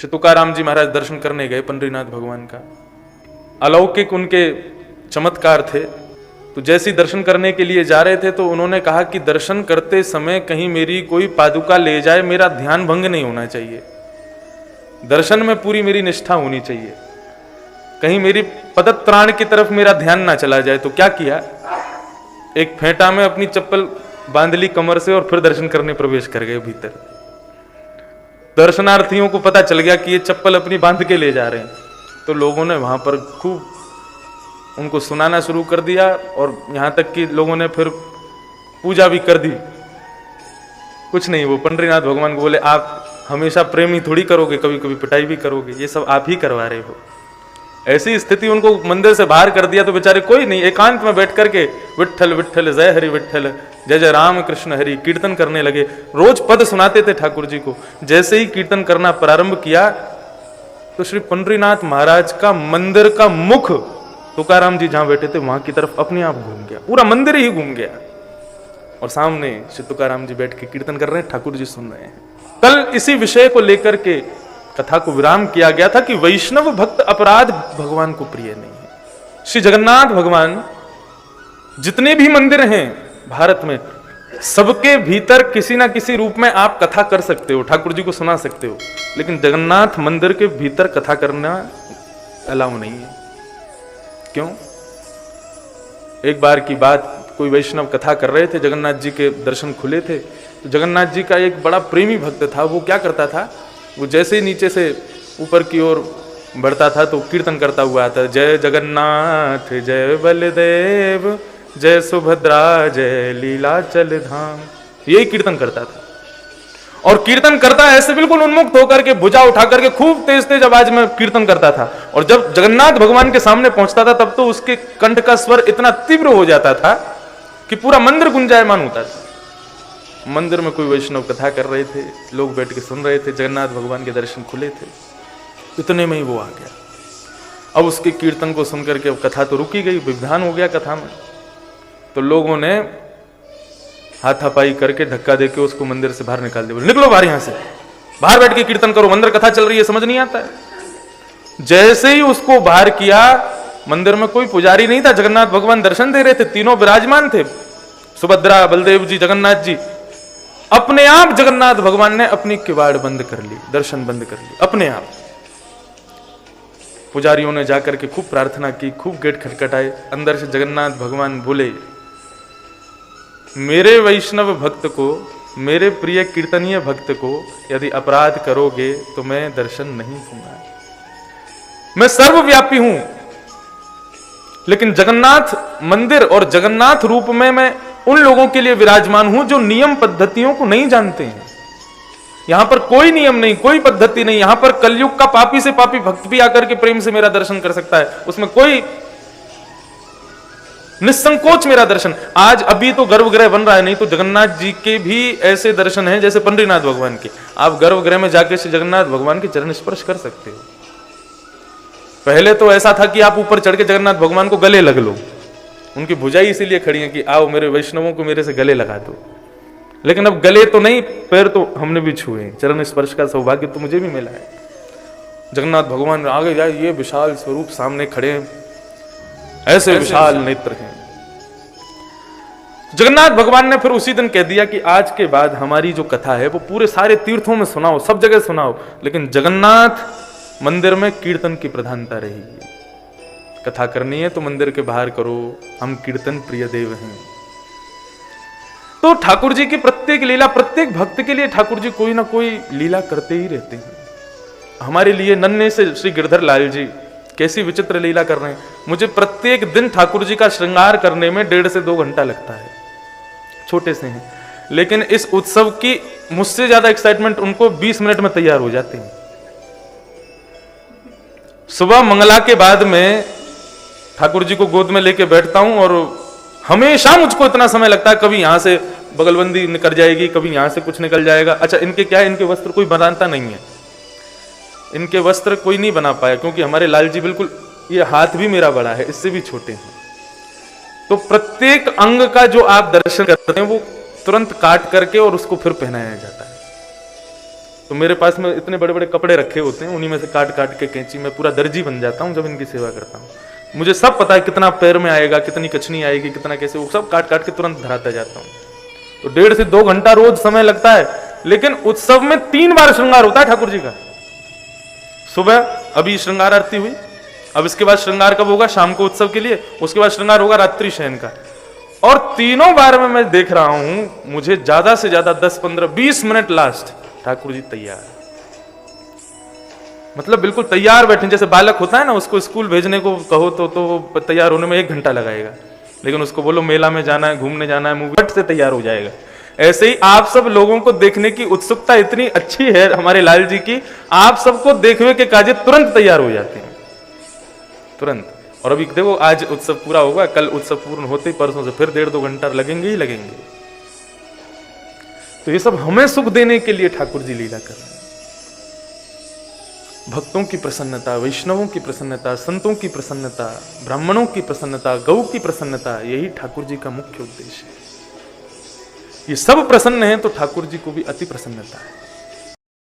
श्री तुकाराम जी महाराज दर्शन करने गए पंडरीनाथ भगवान का। अलौकिक उनके चमत्कार थे। तो जैसे ही दर्शन करने के लिए जा रहे थे तो उन्होंने कहा कि दर्शन करते समय कहीं मेरी कोई पादुका ले जाए, मेरा ध्यान भंग नहीं होना चाहिए, दर्शन में पूरी मेरी निष्ठा होनी चाहिए, कहीं मेरी पदत्राण की तरफ मेरा ध्यान ना चला जाए। तो क्या किया, एक फेंटा में अपनी चप्पल बांध ली कमर से और फिर दर्शन करने प्रवेश कर गए भीतर। दर्शनार्थियों को पता चल गया कि ये चप्पल अपनी बांध के ले जा रहे हैं, तो लोगों ने वहां पर खूब उनको सुनाना शुरू कर दिया और यहां तक कि लोगों ने फिर पूजा भी कर दी। कुछ नहीं, वो पंडरीनाथ भगवान को बोले आप हमेशा प्रेम ही थोड़ी करोगे, कभी कभी पिटाई भी करोगे, ये सब आप ही करवा रहे हो। ऐसी स्थिति उनको मंदिर से बाहर कर दिया। तो बेचारे कोई नहीं, एकांत में बैठ करके विट्ठल विट्ठल जय हरि विट्ठल जय जय राम कृष्ण हरि कीर्तन करने लगे। रोज पद सुनाते थे ठाकुर जी को। जैसे ही कीर्तन करना प्रारंभ किया तो श्री पंडरीनाथ महाराज का मंदिर का मुख तुकाराम जी जहां बैठे थे वहां की तरफ अपने आप घूम गया, पूरा मंदिर ही घूम गया। और सामने श्री तुकाराम जी बैठ के कीर्तन कर रहे हैं, ठाकुर जी सुन रहे हैं। कल इसी विषय को लेकर के कथा को विराम किया गया था कि वैष्णव भक्त अपराध भगवान को प्रिय नहीं है। श्री जगन्नाथ भगवान जितने भी मंदिर हैं भारत में, सबके भीतर किसी ना किसी रूप में आप कथा कर सकते हो, ठाकुर जी को सुना सकते हो, लेकिन जगन्नाथ मंदिर के भीतर कथा करना अलाउ नहीं है। क्यों? एक बार की बात, कोई वैष्णव कथा कर रहे थे, जगन्नाथ जी के दर्शन खुले थे। तो जगन्नाथ जी का एक बड़ा प्रेमी भक्त था, वो क्या करता था, वो जैसे ही नीचे से ऊपर की ओर बढ़ता था तो कीर्तन करता हुआ आता, जय जगन्नाथ जय बलदेव जय सुभद्रा जय लीलाचल धाम, यही कीर्तन करता था। और कीर्तन करता ऐसे बिल्कुल उन्मुक्त होकर के, भुजा उठा करके खूब तेज तेज आवाज में कीर्तन करता था। और जब जगन्नाथ भगवान के सामने पहुंचता था तब तो उसके कंठ का स्वर इतना तीव्र हो जाता था कि पूरा मंदिर गुंजायमान होता था। मंदिर में कोई वैष्णव कथा कर रहे थे, लोग बैठ के सुन रहे थे, जगन्नाथ भगवान के दर्शन खुले थे, इतने में ही वो आ गया। अब उसके कीर्तन को सुनकर के अब कथा तो रुकी गई, विधान हो गया कथा में। तो लोगों ने हाथापाई करके धक्का देके उसको मंदिर से बाहर निकाल दिया, निकलो बाहर, यहां से बाहर बैठ के कीर्तन करो, मंदिर कथा चल रही है, समझ नहीं आता है। जैसे ही उसको बाहर किया, मंदिर में कोई पुजारी नहीं था, जगन्नाथ भगवान दर्शन दे रहे थे, तीनों विराजमान थे, सुभद्रा बलदेव जी जगन्नाथ जी। अपने आप जगन्नाथ भगवान ने अपनी किवाड़ बंद कर ली, दर्शन बंद कर ली अपने आप। पुजारियों ने जाकर के खूब प्रार्थना की, खूब गेट खटखटाए। अंदर से जगन्नाथ भगवान बोले, मेरे वैष्णव भक्त को, मेरे प्रिय कीर्तनीय भक्त को यदि अपराध करोगे तो मैं दर्शन नहीं दूंगा। मैं सर्वव्यापी हूं, लेकिन जगन्नाथ मंदिर और जगन्नाथ रूप में मैं उन लोगों के लिए विराजमान हूं जो नियम पद्धतियों को नहीं जानते हैं। यहां पर कोई नियम नहीं, कोई पद्धति नहीं। यहां पर कलयुग का पापी से पापी भक्त भी आकर के प्रेम से मेरा दर्शन कर सकता है, उसमें कोई निसंकोच मेरा दर्शन। आज अभी तो गर्भगृह बन रहा है, नहीं तो जगन्नाथ जी के भी ऐसे दर्शन हैं जैसे पंडरीनाथ भगवान के। आप गर्भगृह में जाके से जगन्नाथ भगवान के चरण स्पर्श कर सकते हो। पहले तो ऐसा था कि आप ऊपर चढ़ के जगन्नाथ भगवान को गले लग लो, उनकी भुजाई इसीलिए खड़ी है कि आओ मेरे वैष्णवों को मेरे से गले लगा दो। लेकिन अब गले तो नहीं, पैर तो हमने भी छुए, चरण स्पर्श का सौभाग्य तो मुझे भी मिला है। जगन्नाथ भगवान आगे जाए, ये विशाल स्वरूप सामने खड़े हैं, ऐसे विशाल नेत्र हैं। जगन्नाथ भगवान ने फिर उसी दिन कह दिया कि आज के बाद हमारी जो कथा है वो पूरे सारे तीर्थों में सुनाओ, सब जगह सुनाओ, लेकिन जगन्नाथ मंदिर में कीर्तन की प्रधानता रहेगी। कथा करनी है तो मंदिर के बाहर करो, हम कीर्तन प्रिय देव हैं। तो ठाकुर जी की प्रत्येक लीला, प्रत्येक भक्त के लिए ठाकुर जी कोई ना कोई लीला करते ही रहते हैं। हमारे लिए नन्हे से श्री गिरधर लाल जी कैसी विचित्र लीला कर रहे हैं। मुझे प्रत्येक दिन ठाकुर जी का श्रृंगार करने में 1.5 से 2 घंटा लगता है, छोटे से हैं, लेकिन इस उत्सव की मुझसे ज्यादा एक्साइटमेंट उनको 20 मिनट में तैयार हो जाते हैं। सुबह मंगला के बाद में ठाकुर जी को गोद में लेके बैठता हूं और हमेशा मुझको इतना समय लगता है, कभी यहां से बगलबंदी निकल जाएगी, कभी यहां से कुछ निकल जाएगा। अच्छा, इनके क्या है, इनके वस्त्र कोई बनाता नहीं है, इनके वस्त्र कोई नहीं बना पाया, क्योंकि हमारे लाल जी बिल्कुल, ये हाथ भी मेरा बड़ा है, इससे भी छोटे हैं। तो प्रत्येक अंग का जो आप दर्शन करते हैं वो तुरंत काट करके और उसको फिर पहनाया जाता है। तो मेरे पास में इतने बड़े बड़े कपड़े रखे होते हैं, उन्हीं में से काट काट के कैंची मैं पूरा दर्जी बन जाता हूँ जब इनकी सेवा करता हूँ। मुझे सब पता है कितना पैर में आएगा, कितनी कछनी आएगी, कितना कैसे, वो सब काट काट के तुरंत धराता जाता हूँ। तो 1.5 से 2 घंटा रोज समय लगता है, लेकिन उत्सव में 3 बार श्रृंगार होता है ठाकुर जी का। सुबह अभी श्रृंगार आरती हुई, अब इसके बाद श्रृंगार कब होगा? शाम को उत्सव के लिए, उसके बाद श्रृंगार होगा रात्रि शयन का। और तीनों बार में मैं देख रहा हूं, मुझे ज्यादा से ज्यादा 10, 15, 20 मिनट लास्ट ठाकुर जी तैयार, मतलब बिल्कुल तैयार बैठे। जैसे बालक होता है ना, उसको स्कूल भेजने को कहो तो तैयार होने में 1 घंटा लगाएगा, लेकिन उसको बोलो मेला में जाना है, घूमने जाना है, मूवी से तैयार हो जाएगा। ऐसे ही आप सब लोगों को देखने की उत्सुकता इतनी अच्छी है हमारे लाल जी की, आप सबको देखने के काजे तुरंत तैयार हो जाते हैं, तुरंत। और अभी देखो आज उत्सव पूरा होगा, कल उत्सव पूर्ण होते ही परसों से फिर 1.5-2 घंटा लगेंगे ही लगेंगे। तो ये सब हमें सुख देने के लिए ठाकुर जी लीला कर रहे हैं। भक्तों की प्रसन्नता, वैष्णवों की प्रसन्नता, संतों की प्रसन्नता, ब्राह्मणों की प्रसन्नता, गौ की प्रसन्नता, यही ठाकुर जी का मुख्य उद्देश्य है। ये सब प्रसन्न है तो ठाकुर जी को भी अति प्रसन्नता है।